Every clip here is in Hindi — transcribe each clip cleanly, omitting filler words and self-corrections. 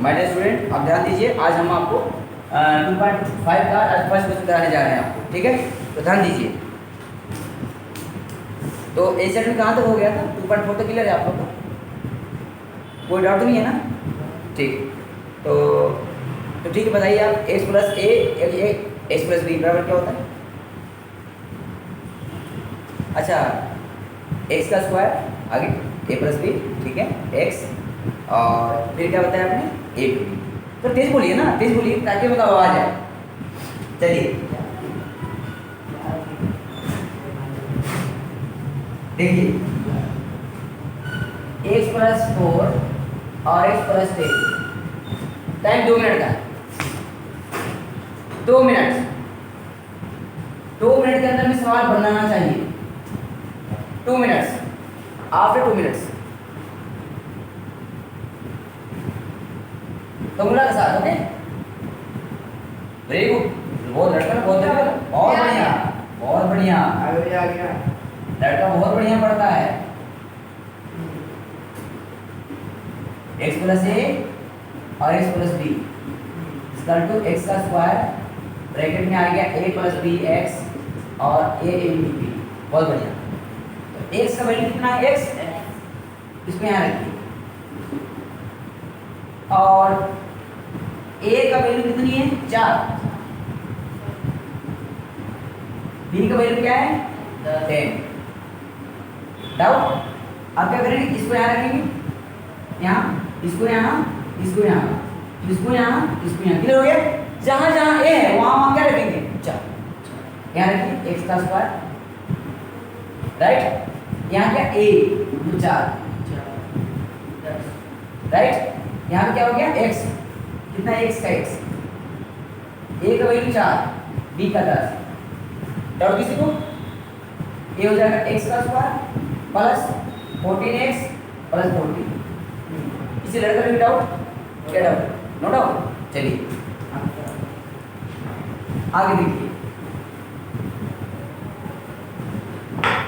माय डियर स्टूडेंट, आप ध्यान दीजिए, आज हम आपको 2.5 का आज फर्स्ट क्वेश्चन कराने जा रहे हैं आपको, ठीक है। तो ध्यान दीजिए, तो ए सेट में कहाँ तक हो गया था? 2.4 तक क्लियर है आप लोग को? कोई डाउट तो नहीं है ना? ठीक, तो ठीक है, बताइए आप एक्स प्लस ए एक्स प्लस बी बराबर क्या होता है? अच्छा, एक्स का स्क्वायर आगे ए प्लस बी, ठीक है, एक्स, और फिर क्या बताया आपने? ए टू बी। तो तेज बोलिए ना, तेज बोलिए ताकि मतलब आवाज आए। चलिए देखिए, एक्स प्लस 4 और एक्स प्लस 3, टाइम 2 मिनट का, 2 मिनट, 2 मिनट के अंदर में सवाल बनाना चाहिए। 2 मिनट्स, आफ्टर 2 मिनट्स कमला के साथ, ओके, वेरी गुड, बहुत लड़का बहुत बढ़िया, बहुत बढ़िया, बहुत बढ़िया, लड़का बहुत बढ़िया पढ़ता है। एक्स प्लस ए और X plus B equal to X का स्क्वायर, ब्रैकेट में आ गया ए प्लस बी एक्स और ए इंटू बी, बहुत बढ़िया। तो एक्स का वैल्यू कितना है? एक्स, इसको यहाँ रखिए, और ए का वैल्यू कितनी है? 4, बी का वैल्यू क्या है? 10। डाउट? आप क्या करेंगे? इसको यहाँ रखेंगे, यहाँ, इसको यहाँ, इसको यहाँ, इसको यहाँ, इसको यहाँ, क्लियर हो गया? जहाँ जहाँ ए है वहाँ वहाँ क्या रखेंगे? 4। यहाँ रखिए एक्स का स्क्वायर, राइट, यहाँ क्या? ए तो 4, राइट, यहाँ पे क्या हो गया? एक्स, कितना? एक्स का एक्स, ए का वैल्यू 4, बी का 10। डाउट किसी को? ये हो जाएगा एक्स का स्क्वायर प्लस 14x प्लस 14। किसी लड़के का भी डाउट? क्या डाउट? No doubt. चलिए आगे देखिए,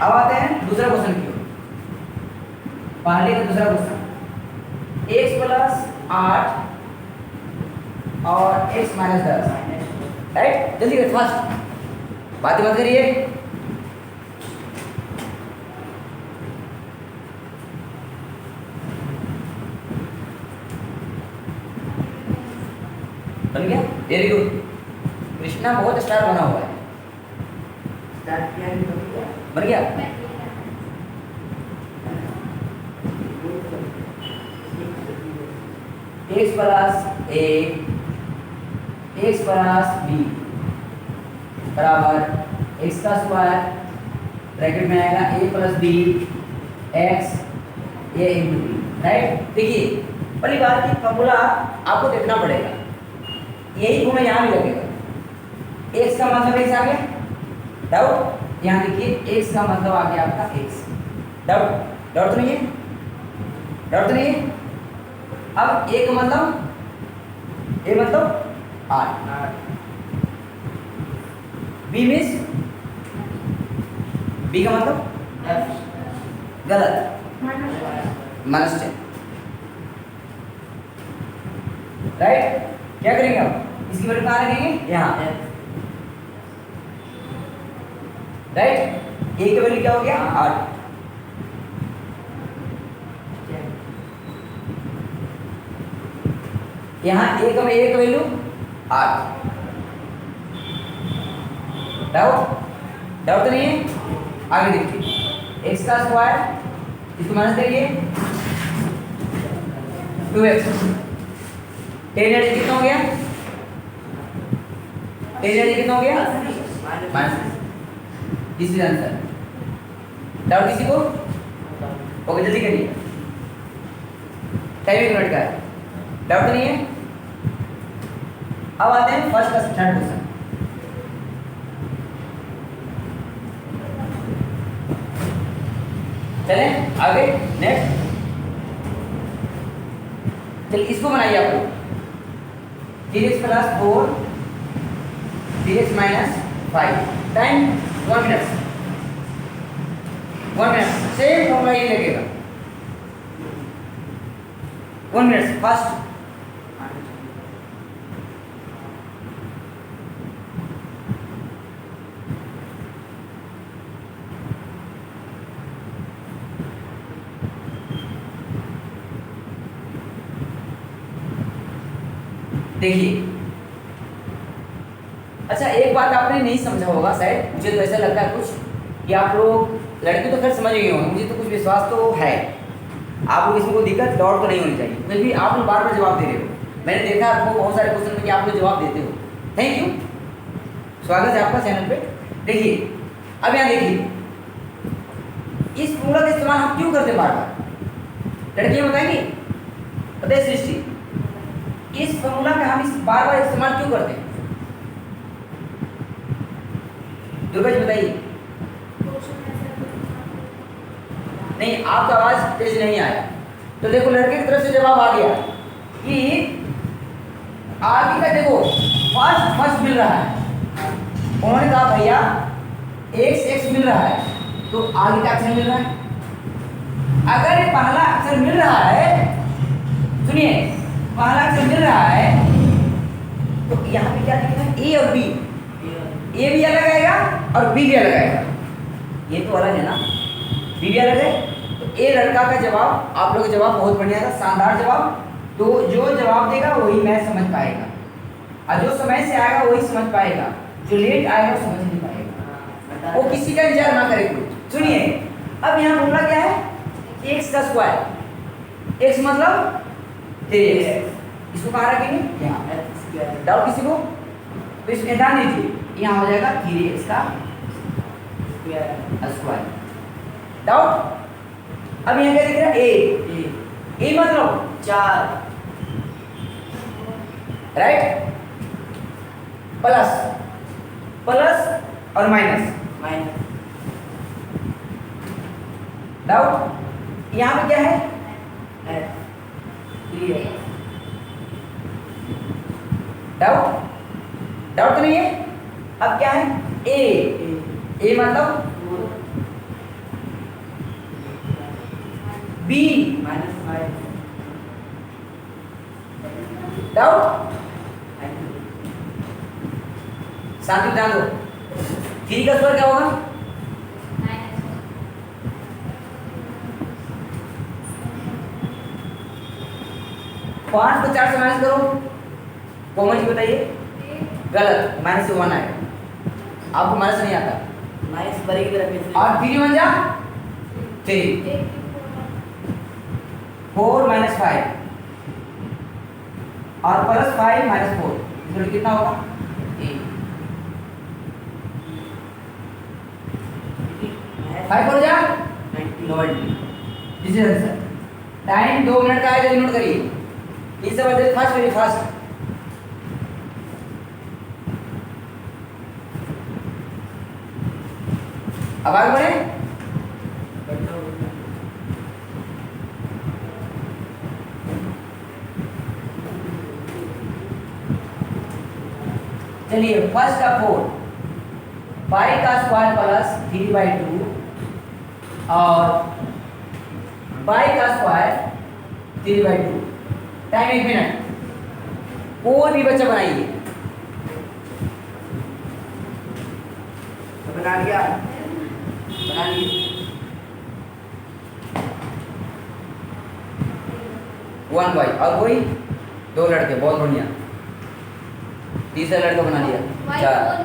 अब आते हैं दूसरा क्वेश्चन की ओर। पहले का दूसरा क्वेश्चन, x प्लस 8 और x माइनस 10, राइट। जल्दी करिए, फास्ट, बातें मत करिए। बन गया? वेरी गुड, कृष्णा बहुत स्टार बना हुआ है। बन गया? एक्स प्लस ए एक्स प्लस बी बराबर एक्स का स्क्वायर, ब्रैकेट में आएगा ए प्लस बी एक्स ए इंटू बी, राइट। देखिए पहली बात की फॉर्मूला आपको देखना पड़ेगा, यही गुण यहाँ भी लगेगा। एक्स का मतलब एक्स आ गया, डाउट? यहाँ देखिए एक्स का मतलब आ गया आपका एक्स, डाउट? डाउट तो नहीं है? डाउट तो नहीं है? अब ए का मतलब, ए मतलब 8, बी मीन्स, बी का मतलब गलत, माइनस 10, राइट। क्या करेंगे अब? इसकी वैल्यू कहाँ रखेंगे? यहाँ, राइट। ए की वैल्यू क्या हो गया? 8। यहाँ ए का वैल्यू 8। डाउट? डाउट तो नहीं है? आगे देखिए, एक्स का स्क्वायर, इसको माइनस करिए, 2x, 10 कितना हो गया? 10 कितना हो गया? Minus. This is answer. Doubt किसी को? ओके, जल्दी करिए, टाइम 1 मिनट का है। डाउट तो नहीं है? अब आते हैं फर्स्ट का थर्ड क्वेश्चन। चलें आगे, नेक्स्ट। चलिए इसको बनाइए आप लोग, 3x plus 4 3x minus 5, time 1 minute, 1 minute, same formula ये लगेगा। 1 मिनट, फर्स्ट देखिए, अच्छा एक बात आपने नहीं समझा होगा शायद, मुझे तो ऐसा लगता है कुछ कि आप लोग लड़के तो खैर समझ गए होंगे, मुझे तो कुछ विश्वास तो है आप लोग, इसमें कोई दिक्कत दौड़ तो नहीं होनी चाहिए, फिर भी आप लोग बार बार जवाब दे रहे हो। मैंने देखा आपको बहुत सारे क्वेश्चन में कि आप लोग जवाब देते हो, थैंक यू, स्वागत है आपका चैनल पे। देखिए अब यहाँ देखिए, इस फॉर्मूला का इस्तेमाल हम क्यों करते हैं बार बार, लड़कियां बताएंगी, पता है सृष्टि, इस फॉर्मूला का हम इस बार बार इस्तेमाल क्यों करते हैं? दुर्गा जी बताइए। नहीं, आपका आवाज तेज नहीं आया, तो देखो लड़के की तरफ से जवाब आ गया कि आगे का देखो फर्स्ट मिल रहा है, उन्होंने कहा भैया x मिल रहा है तो आगे का अक्षर मिल रहा है। अगर पहला अक्षर मिल रहा है, सुनिए पहला अक्षर मिल रहा है तो यहाँ पे क्या लिखना है, ए और बी, ए भी अलग आएगा और बी भी अलग आएगा, ये तो अलग है ना, बी भी अलग है। तो ए लड़का का जवाब, आप लोग का जवाब बहुत बढ़िया था, शानदार जवाब। तो जो जवाब देगा वही मैं समझ पाएगा, और जो समय से आएगा वही समझ पाएगा, जो लेट आएगा वो समझ नहीं पाएगा, वो किसी का इंतजार ना करे कोई। सुनिए अब यहाँ फॉर्मूला क्या है, x का स्क्वायर, x मतलब 3x, इसको कहाँ रखेंगे यहाँ, डाउट किसी को, तो इसमें ध्यान दीजिए, यहाँ हो जाएगा 3x का स्क्वायर, डाउट। अब यहाँ क्या दिख रहा है, a मतलब 4, राइट, प्लस और माइनस, डाउट। यहाँ पे क्या है, डाउट तो नहीं है। अब क्या है, ए मतलब बी डाउट, शांति ध्यान दो, 3 का स्क्वायर क्या होगा, 5 को 4 से माइनस करो, कोमल जी बताइए, गलत, माइनस से 1 आएगा, आपको माइनस नहीं आता, माइनस बरेगी रखे और 3 बन जा 3, 4 माइनस 5 और प्लस 5 माइनस 4, इसमें कितना होगा, 5 हो जा 90, this is answer. Time 2 minute का है, जल्दी नोट करिए, इस समय फास्ट करिए, फास्ट। अब आगे बढ़े, चलिए फर्स्ट का 4, 5 का स्क्वायर प्लस 3/2 और 5 का स्क्वायर 3/2, टाइम 1 मिनट, कोई भी बच्चा बनाइए, बना लिया, बना लिए 1 बाई, और कोई 2 लड़के, बहुत बढ़िया, तीसरा लड़का बना लिया,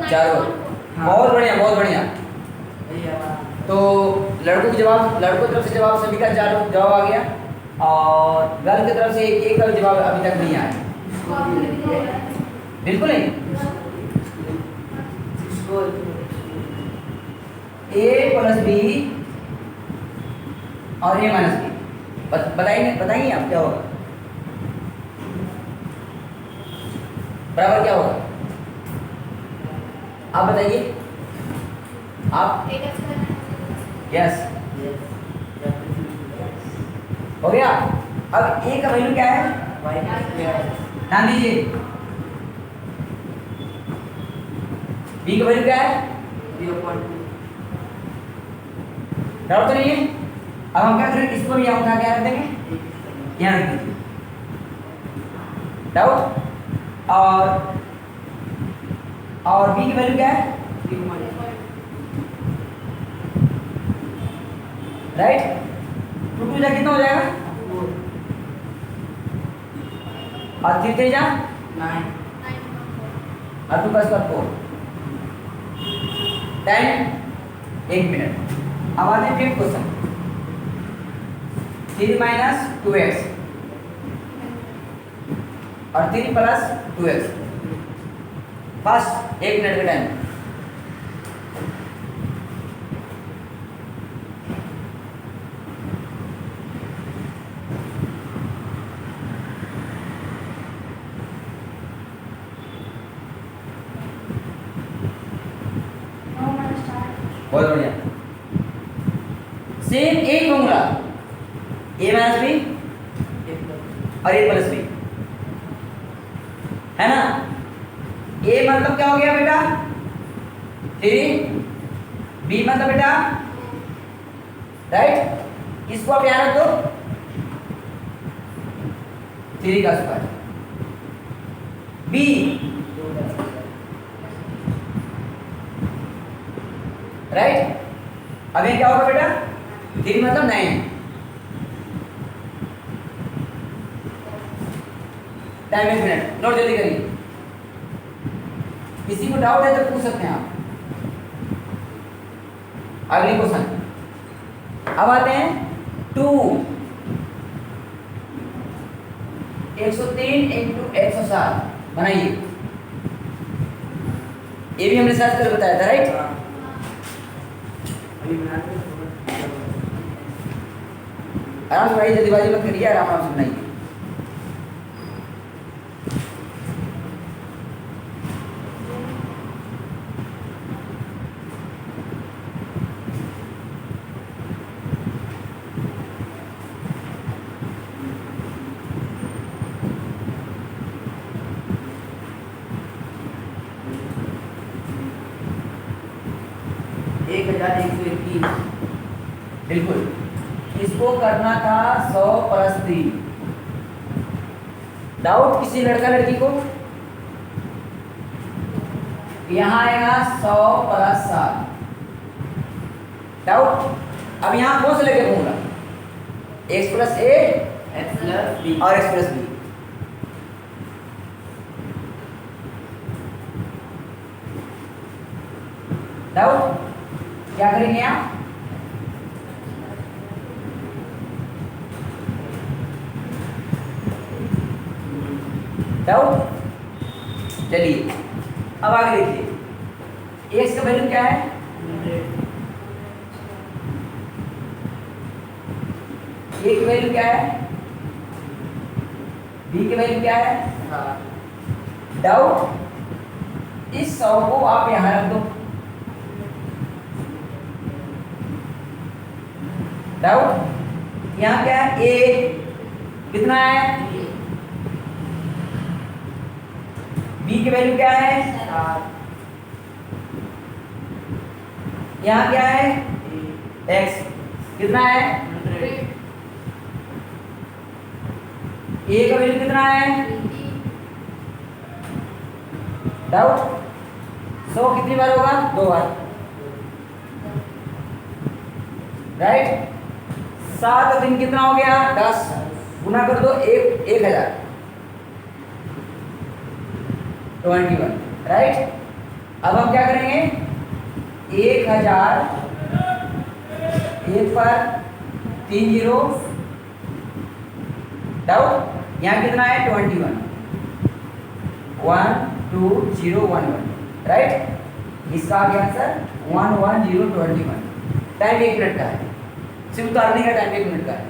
4 बहुत बढ़िया, बहुत बढ़िया। तो लड़कों की जवाब, लड़कों की तरफ से जवाब सभी का 4 जवाब आ गया, और गर्ल की तरफ से एक का भी जवाब अभी तक नहीं आया, बिल्कुल नहीं। a प्लस बी और a माइनस बी, बताइए आप क्या होगा, बराबर क्या होगा, आप बताइए, आप यस हो गया। अब a का वैल्यू क्या है, ध्यान दीजिए, b का वैल्यू क्या है, डाउट तो नहीं है। अब हम क्या करेंगे, इसको भी यहाँ उठा के रख देंगे, यहाँ रख दीजिए, डाउट। और b की वैल्यू क्या है, राइट, 2 2 जा कितना हो जाएगा, और 3 3 जा 9 और 2 का स्क्वायर 4 टाइम 1 मिनट। अब आते हैं फिफ्थ क्वेश्चन 3 माइनस 2x और 3 प्लस 2x फर्स्ट 1 मिनट का टाइम। बहुत बढ़िया। सेम एक फॉर्मूला a माइनस बी और a प्लस बी है ना। a मतलब क्या हो गया बेटा 3, b मतलब बेटा राइट, इसको आप याद रख दो 3 का स्क्वायर b राइट। अब ये क्या होगा बेटा 3 मतलब 9। टाइम 1 मिनट, नोट जल्दी करिए। किसी को डाउट है तो पूछ सकते हैं आप। अगली क्वेश्चन अब आते हैं 2 103 इंटू 107 बनाइए। ये भी हमने सर्च कर बताया था राइट। आराम से बनाइए, जल्दीबाजी मत करिए, आराम से बनाइए। बिल्कुल, इसको करना था 100 प्लस 3। डाउट किसी लड़का लड़की को? यहाँ आएगा 100 प्लस 7 डाउट। अब यहाँ कौन सा लेके formula x plus a x plus b और x प्लस b। डाउट क्या करेंगे आप? डाउट चलिए अब आगे देखिए x का वैल्यू क्या है 100। a की वैल्यू क्या है b की वैल्यू क्या है। डाउट इस 100 को आप यहां रख दो। डाउट यहाँ क्या है a कितना है b की वैल्यू क्या है यहाँ क्या है x कितना है a का वैल्यू कितना है। डाउट 100 कितनी बार होगा 2 बार राइट। 7 दिन कितना हो गया 10 गुना कर दो 1000 21 राइट। अब हम क्या करेंगे 1000 1 पर 3 जीरो। डाउट यहाँ कितना है 21 1 2 0 1 1 राइट। इसका आ गया आंसर 11021। टाइम 1 मिनट का है, सिर्फ उतारने का टाइम 1 मिनट का है।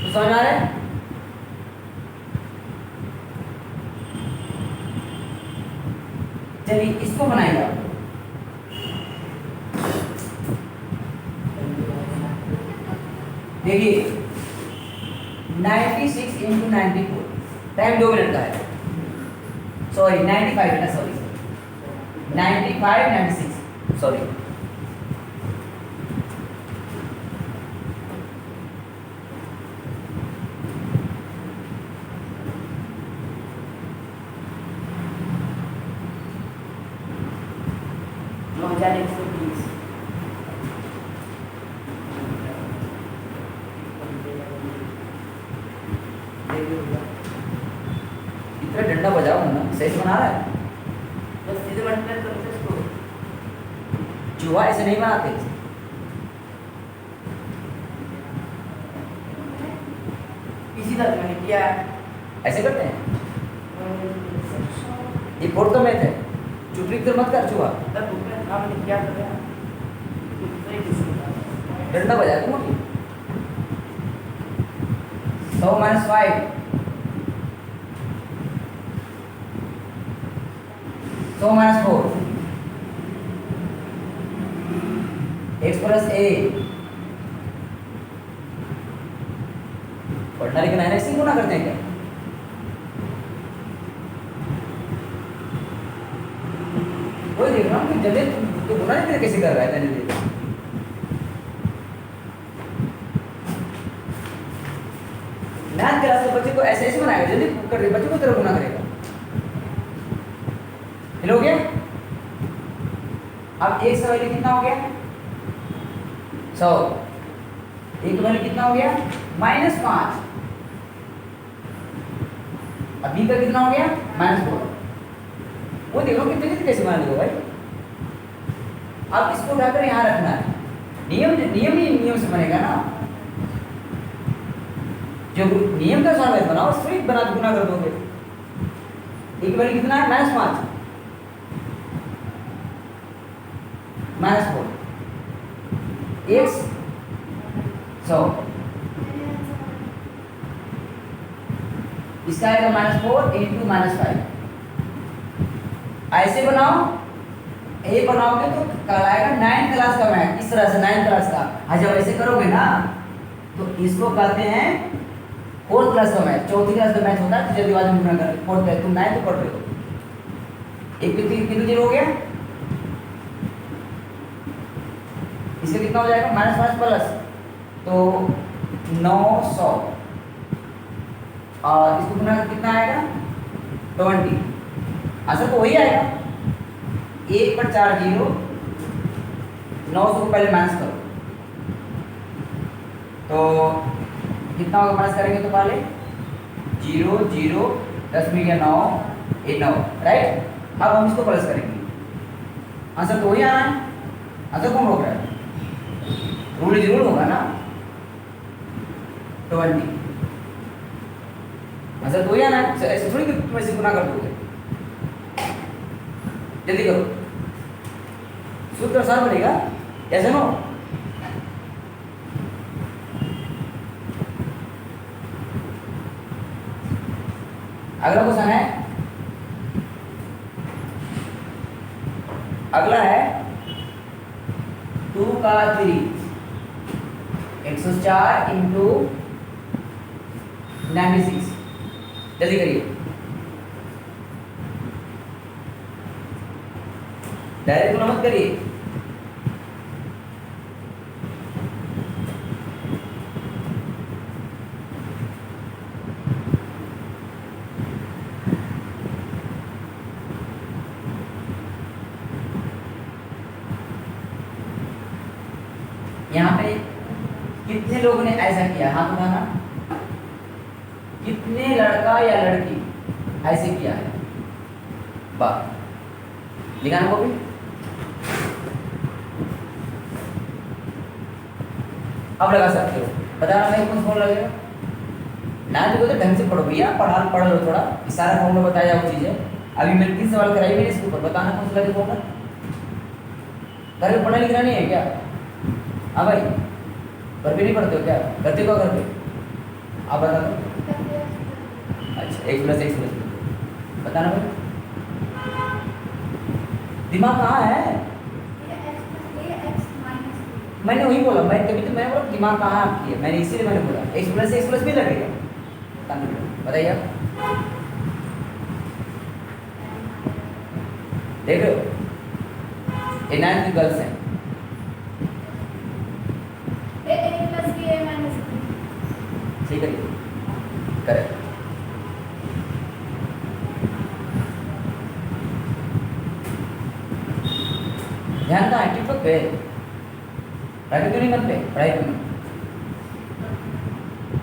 तो समझ आ रहा है। चलिए इसको बनाइए आप। देखिए 96 इंटू 94 टाइम 2 मिनट का है। सॉरी 95 ना सॉरी 95 96 सॉरी। सही से बना रहा है? बस सीधे मल्टीप्लाई करते इसको। चूहा ऐसे नहीं बनाते। इसी तरह मैंने किया है। ऐसे करते हैं। ये फोर्थ का मैथ है। चुटरी तर मत कर चूहा। तब बुक में था मैंने क्या किया? दूसरे किसी का। डंडा बजा दूँ मोटी। 100 - 5 100 - 4 x + a पढ़ना लिखना है ना, इसी गुना करते हैं क्या? वही देख रहा हूँ कि जल्दी तो गुना नहीं तेरे कैसे कर रहा है जल्दी। मैथ क्लास के बच्चे को ऐसे ऐसे बनाएगा, जल्दी कर दे बच्चे को, तेरा गुना करेगा। हो गया? अब एक का वैल्यू कितना हो गया? 100। एक का वैल्यू कितना हो गया? -5। अब बी का कितना हो गया? -4। वो देखो कितने कितने कैसे बना लिया भाई। अब इसको उठाकर यहाँ रखना है। नियम नियम ही नियम से बनेगा ना। जो नियम का सामने बनाओ, स्ट्रिक्ट बना गुना कर दोगे। एक वैल्यू कितना है? -5 -4 x 100। इसका आएगा -4 × -5। ऐसे बनाओ, ये बनाओगे तो कहलाएगा 9th क्लास का मैथ। इस तरह से 9th क्लास का। जब ऐसे करोगे ना तो इसको कहते हैं 4th क्लास का मैथ। 4th क्लास का मैथ होता है जल्दी बात में गुना कर। 4th तुम 9th पढ़ रहे हो। एक कितने जीरो हो गया? इससे कितना हो जाएगा? -5 प्लस तो 900 और इसको गुना कितना आएगा? 20। आंसर तो वही आएगा। 1 पर 4 जीरो, 900 को पहले माइनस करो तो कितना होगा? माइनस करेंगे तो पहले 0 0 10 में गया 9 ये 9 राइट। अब हम इसको प्लस करेंगे, आंसर तो वही आना है। आंसर कौन रोक रहा है? रूल इज रूल होगा ना। 20 आंसर तो वही आना है। ऐसे थोड़ी कि तुम ऐसे गुना कर दोगे। जल्दी करो, सूत्र आसान बनेगा। ऐसे नो अगला क्वेश्चन है, अगला है 2 का 3 104 × 96। जल्दी करिए, डायरेक्ट गुना मत करिए। यहाँ पे कितने लोगों ने ऐसा किया? हाथ उठाना। कितने लड़का या लड़की ऐसे किया है? वाह, लिखाना को भी। अब लगा सकते हो, बताना भाई कौन फोन लगेगा ना। तो ढंग से पढ़ो भैया, पढ़ लो थोड़ा। सारा फॉर्मूला बताया वो चीज़ है। अभी मैंने 3 सवाल कराई मैंने इसके ऊपर, बताना कौन सा लगे फॉर्मूला। घर में पढ़ना लिखना नहीं है क्या? हाँ भाई, घर पे नहीं पढ़ते हो क्या? करते हो घर पे? आप बता दो। अच्छा, x + x बताना भाई। दिमाग कहाँ है? मैंने वही बोला, मैं तभी तो मैं बोला दिमाग कहाँ आपकी है। मैंने इसीलिए मैंने बोला x + भी लगेगा। बताइए आप, देख रहे हो ये 9th की गर्ल्स हैं। ठीक है, करेक्ट। ध्यान कहाँ है? टिकटॉक पे पढ़ाई क्यों नहीं करते? पढ़ाई क्यों नहीं?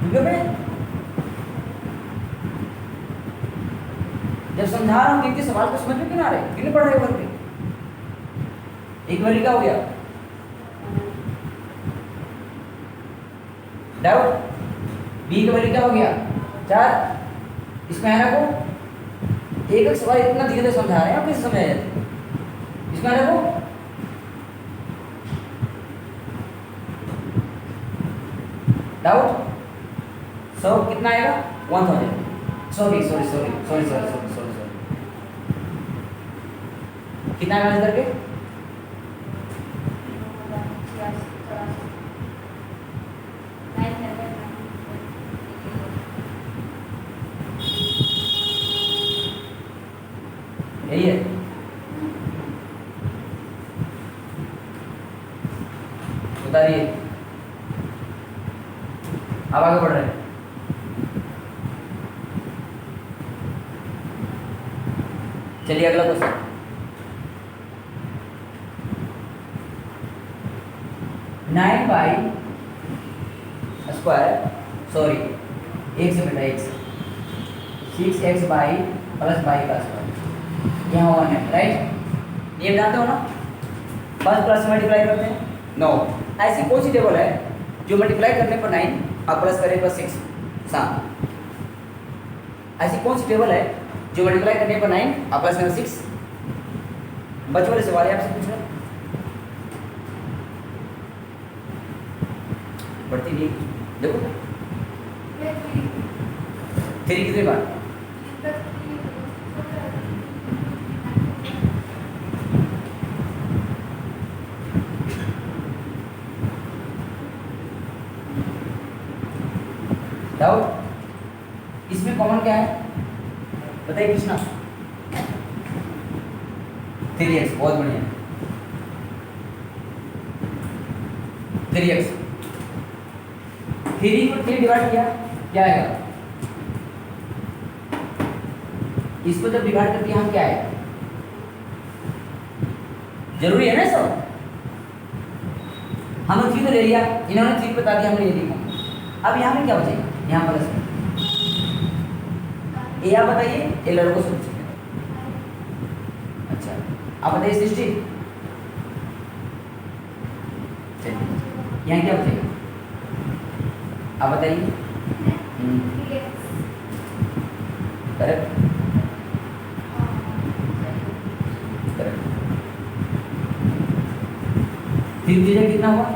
वीडियो पे जब समझा रहा हूँ कि इनके सवाल को समझ में क्यों ना आ रहे, क्यों नहीं पढ़ रहे घर पे? एक वैल्यू क्या हो गया? डाउट? बी का वैल्यू क्या हो गया? 4। इसमें है रखो, एक एक सवाल इतना धीरे धीरे समझा रहे हैं, आप कैसे समझाया जाते? इसमें रखो, डाउट? सो कितना आएगा? 1000। सॉरी कितना आएगा करके? यही है। बताइए, अब आगे बढ़ रहे हैं। चलिए अगला question. Nine by square, sorry एक से बेटा एक से 6x बाई प्लस बाई का स्क्वायर, यहाँ 1 है, राइट? ये जानते हो ना, बस प्लस मल्टीप्लाई करते हैं। नो, ऐसी कौन सी टेबल है जो मल्टीप्लाई करने पर 9 और प्लस करें पर 6 7? ऐसी कौन सी टेबल है जो मल्टीप्लाई करने पर 9 और प्लस करें 6? बच्चों वाले सवाल है, आपसे पूछ रहे हैं। बढ़ती नहीं, देखो 3 कितनी बार? डाउट? इसमें कॉमन क्या है बताइए कृष्णा? 3x, बहुत बढ़िया। 3x, 3 को 3 डिवाइड किया, क्या आएगा? इसको जब डिवाइड करते हैं हम क्या आएगा? जरूरी है ना सब? हमने 3 तो ले लिया, इन्होंने 3 बता दिया, हमने ये लिखा। अब यहाँ में क्या बचेगा? यहाँ प्लस में। ये आप बताइए, ये लड़कों से पूछिए। अच्छा, आप बताइए सृष्टि, यहाँ क्या बचेगा? आप बताइए। Correct, correct. 3 चीजें कितना हुआ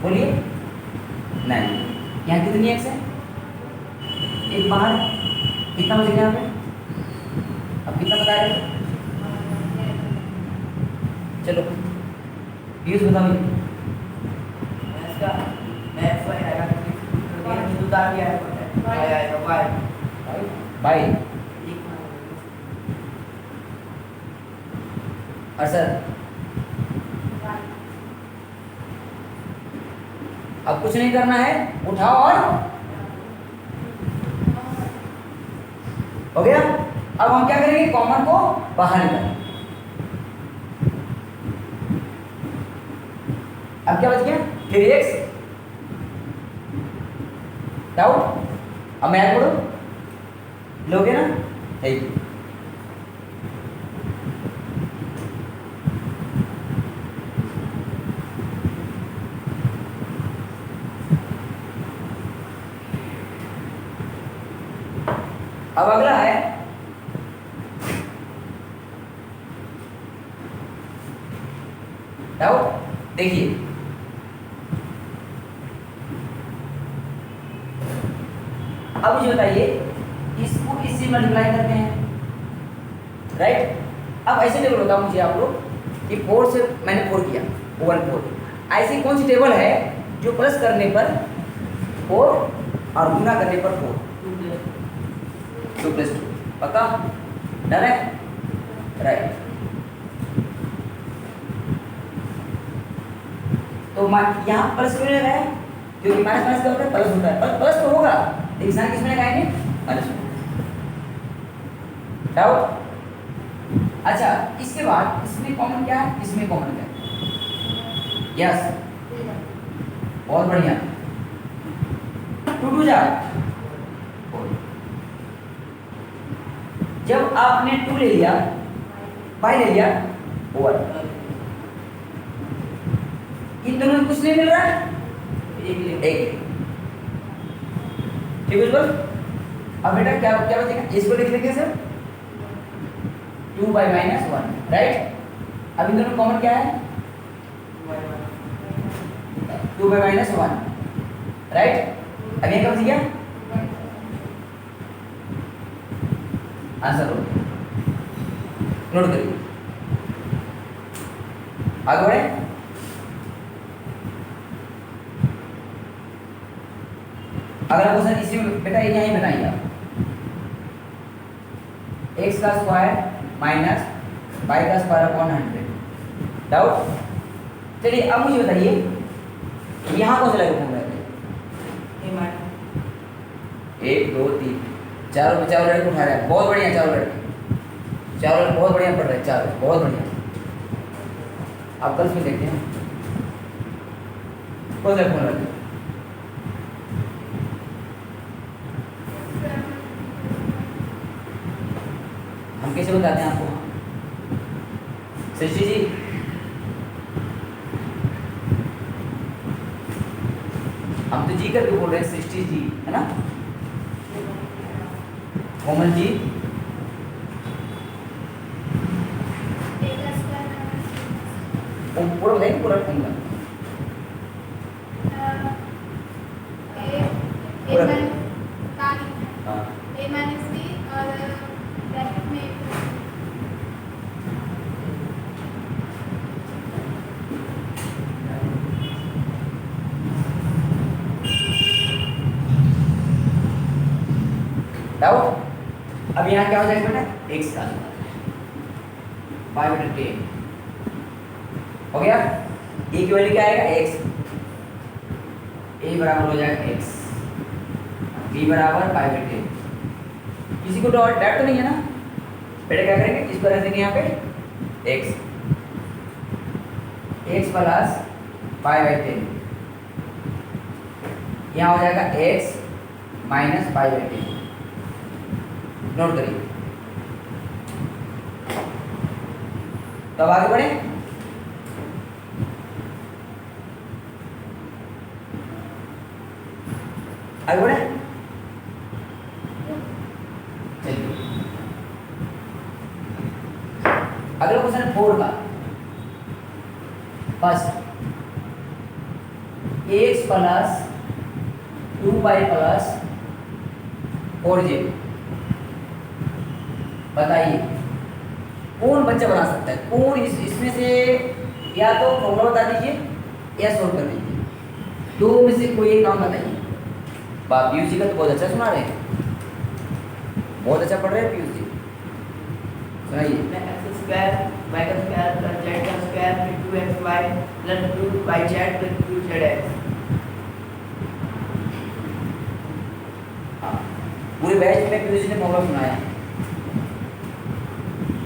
बोलिए? 9। यहाँ कितनी एक्स है? एक बाहर, कितना बचेगा यहाँ पे? अब कितना बता रहे? चलो पीयूष बताओ। बाई अरसद, अब कुछ नहीं करना है, उठाओ और हो गया। अब हम क्या करेंगे? कॉमन को बाहर निकालेंगे। अब क्या बच गया? 3x। डाउट? अब मैं ऐड करूं, लोगे ना? है अब अगला है डाउट? देखिए, अब मुझे बताइए, इसको इससे मल्टीप्लाई करते हैं, राइट? अब ऐसे टेबल होता मुझे आप लोग कि 4 से मैंने 4 किया, 1 4। ऐसी कौन सी टेबल है जो प्लस करने पर 4 और गुना करने पर 4? 2 + 2, पक्का? डन है? राइट। तो यहाँ प्लस क्यों लगाया? क्योंकि माइनस माइनस क्या होता है? प्लस होता है। प्लस प्लस तो होगा, लेकिन निशान किस में लगाएंगे? माइनस में। डाउट? अच्छा, इसके बाद इसमें कॉमन क्या है? इसमें कॉमन क्या है? यस, बहुत बढ़िया। 2 2 जा जब आपने 2 ले लिया, y ले लिया ओवर, इन दोनों में कुछ नहीं मिल रहा है, एक। ठीक है बोल। अब बेटा क्या क्या बचेगा, इसको लिख लेंगे सर 2/-1, राइट। अब इन दोनों कॉमन क्या है, 2/-1, राइट। अब ये कब गया आंसर हो, नोट करिए, आगे बढ़े। अगला क्वेश्चन इसी में बेटा यही बनाइए आप, x का स्क्वायर माइनस y का स्क्वायर अपॉन 100। डाउट? चलिए अब मुझे बताइए यहाँ कौन सा लगे फॉर्मूला है, 1 2 3 चारों लड़के उठा रहे हैं, बहुत बढ़िया, चारों लड़के बहुत बढ़िया पढ़ रहे हैं, चारों बहुत बढ़िया। आप कल में देखते हैं कौन सा फॉर्मूला है, हम कैसे बताते हैं आपको, सृष्टि जी हम तो जी करके बोल रहे हैं, सृष्टि जी है ना, कोमल जी पूरा बताइए, पूरा फॉर्मूला डाउट। अब यहाँ क्या हो जाएगा बेटा, x का 5/10 हो गया, a की वैल्यू क्या आएगा x, a बराबर हो जाएगा x, b बराबर 5/10। किसी को डॉट तो नहीं है ना बेटा, क्या करेंगे, इस पर रखेंगे यहाँ पे x प्लस 5/10, यहाँ हो जाएगा x माइनस 5/10। नोट करिए, तब आगे बढ़े। आगे बढ़े, चलिए अगला क्वेश्चन 4 का। First x plus 2y plus 4j, बताइए कौन बच्चा बना सकता है, कौन इसमें से या तो फॉर्मूला बता दीजिए या सोल्व कर दीजिए, दो में से कोई एक नाम बताइए। पीयूष जी का तो बहुत अच्छा सुना रहे हैं, बहुत अच्छा पढ़ रहे हैं पीयूष जी, सुनाइए। x स्क्वायर y का स्क्वायर प्लस z का स्क्वायर फिर 2xy plus 2yz plus 2zx। पूरे बैच में पीयूष जी ने फॉर्मूला सुनाया,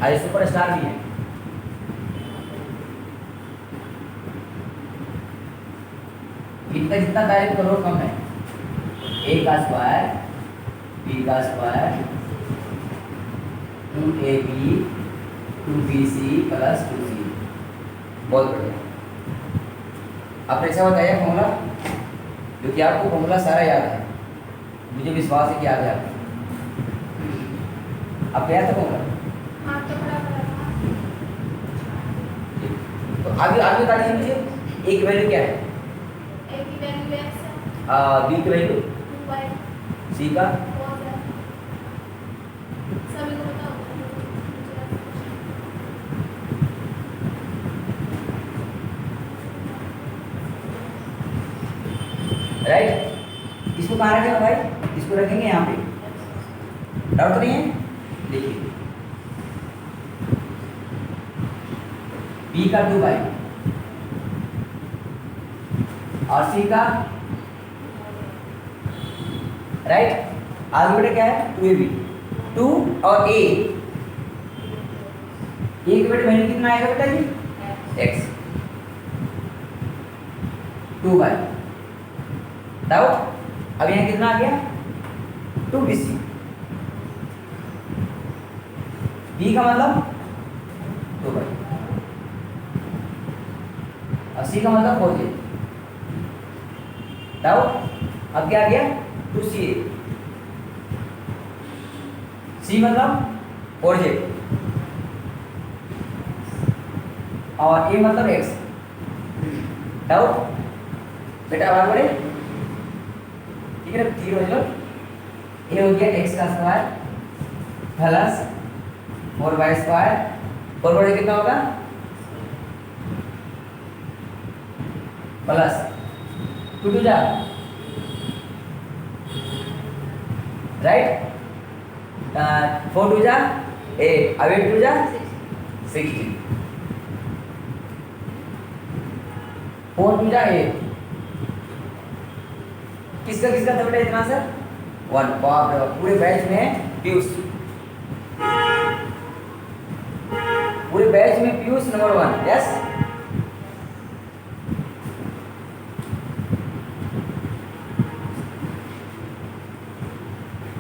आज सुपर स्टार भी है। इनका जितना डायरेक्ट करो कम है, a का स्क्वायर b का square 2ab 2bc plus 2c, बहुत बढ़िया। आप ऐसा बताइए फॉर्मूला, क्योंकि आपको फॉर्मूला सारा याद है, मुझे विश्वास है कि याद है आपको याद था फॉर्मूला, तो आगे बता दीजिए मुझे, a की वैल्यू क्या है, a की वैल्यू x है, b की वैल्यू 2y, c का सभी को बताओ। राइट। इसको कहाँ रखेंगे भाई, इसको रखेंगे यहाँ पे, डाउट तो नहीं है। देखिए b का 2y और c का, राइट। आगे बेटा क्या है, 2ab 2 और a की बेटा वैल्यू कितना आएगा बेटा, ये x 2y, डाउट। अब यहाँ कितना आ गया 2bc, बी का मतलब 2 और सी का मतलब 4j। डाउट? अब क्या आ गया 2ca, सी मतलब 4j और ए मतलब x। डाउट? बेटा आगे बढ़े, ठीक है, जीरो जीरो। ये हो गया x का स्क्वायर प्लस 4y स्क्वायर, 4 कितना होगा प्लस 2 टू जा राइट, 4 टू जा 8, अब 8 टू जा 16, 4 टू जा 8। किसका किसका था बेटा इतना सर 1। बाप रे बाप, पूरे बैच में पीयूष, पूरे बैच में पीयूष नंबर 1। यस,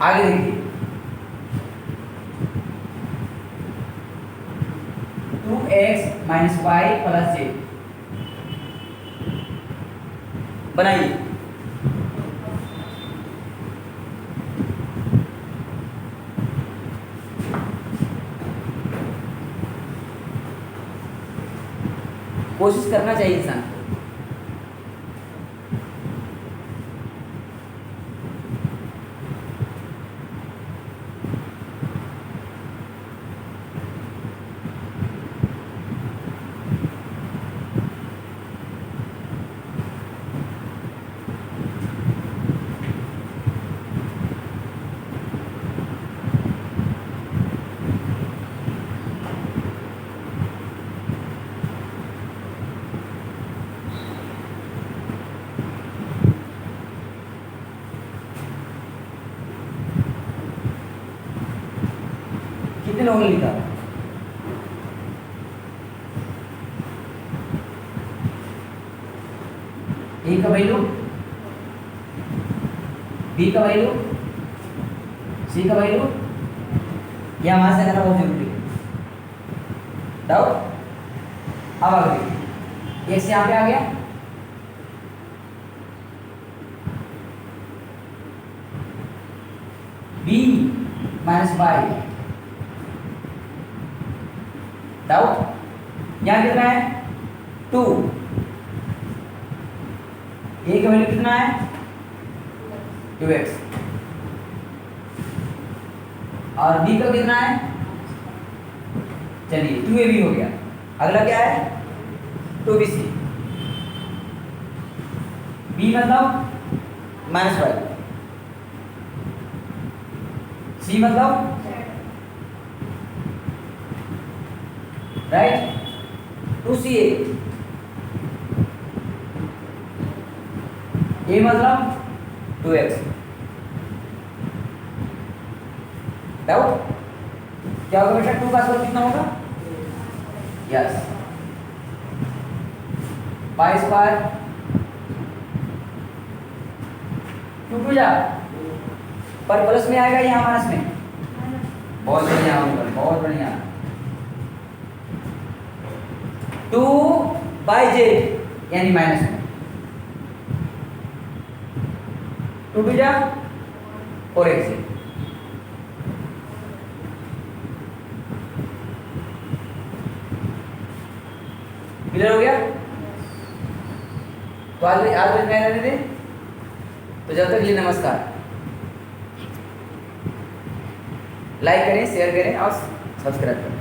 आगे देखिए 2x माइनस वाई प्लस जे बनाइए। कोशिश करना चाहिए इंसान को। कितने लोगों ने लिखा? ए का वैल्यू, बी का वैल्यू, सी का वैल्यू, यह वहां से करना बहुत जरूरी है। डाउट? अब आगे एक्स यहाँ पे आ गया, बी माइनस वाई। डाउट? यहाँ कितना है 2, ए का वैल्यू कितना है 2x और बी का कितना है, चलिए 2ab हो गया। अगला क्या है 2bc, b मतलब माइनस वाई, सी मतलब राइट 2ca, ए मतलब 2x। डाउट? क्या होगा बेटा 2 का स्क्वायर कितना होगा? यस, पाई स्क्वायर 2 टू जा पर प्लस में आएगा यहाँ माइनस में। बहुत बढ़िया, बहुत बढ़िया। 2/j यानी माइनस में, 2 टू जा 4x। क्लियर हो गया? तो आज मैं रहने दे, तो जब तक के लिए नमस्कार। लाइक करें, शेयर करें और सब्सक्राइब करें।